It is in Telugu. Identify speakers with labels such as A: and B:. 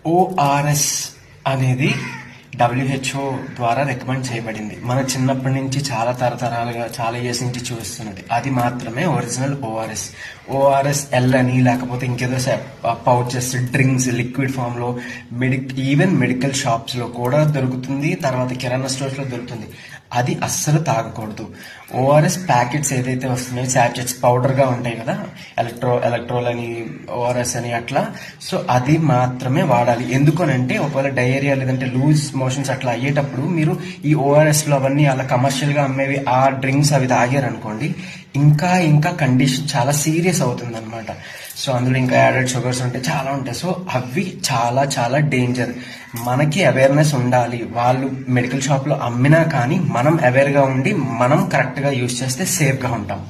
A: ఓఆర్ఎస్ అనేది WHO ద్వారా రికమెండ్ చేయబడింది. మన చిన్నప్పటి నుంచి చాలా తరతరాలుగా చాలా ఇయర్స్ నుంచి చూస్తున్నది. అది మాత్రమే ఒరిజినల్ ఓఆర్ఎస్. ఓఆర్ఎస్ ఎల్ అని లేకపోతే ఇంకేదో పౌచెస్, డ్రింక్స్ లిక్విడ్ ఫామ్ లో ఈవెన్ మెడికల్ షాప్స్ లో కూడా దొరుకుతుంది. తర్వాత కిరాణా స్టోర్స్ లో దొరుకుతుంది. అది అస్సలు తాగకూడదు. ఓఆర్ఎస్ ప్యాకెట్స్ ఏదైతే వస్తున్నాయో శాచెట్స్ పౌడర్ గా ఉంటాయి కదా, ఎలక్ట్రోల్ అని ఓఆర్ఎస్ అని అట్లా, సో అది మాత్రమే వాడాలి. ఎందుకనంటే ఒకవేళ డయేరియా లేదంటే లూజ్ మోషన్స్ అట్లా అయ్యేటప్పుడు మీరు ఈ ఓఆర్ఎస్ లో అవన్నీ అలా కమర్షియల్ గా అమ్మేవి ఆ డ్రింక్స్ అవి తాగారనుకోండి, ఇంకా ఇంకా కండిషన్ చాలా సీరియస్ అవుతుంది అనమాట. సో అందులో ఇంకా యాడెడ్ షుగర్స్ ఉంటాయి, చాలా ఉంటాయి. సో అవి చాలా చాలా డేంజర్. మనకి అవేర్నెస్ ఉండాలి. వాళ్ళు మెడికల్ షాప్ లో అమ్మినా కానీ మనం అవేర్ గా ఉండి మనం కరెక్ట్ గా యూజ్ చేస్తే సేఫ్ గా ఉంటాం.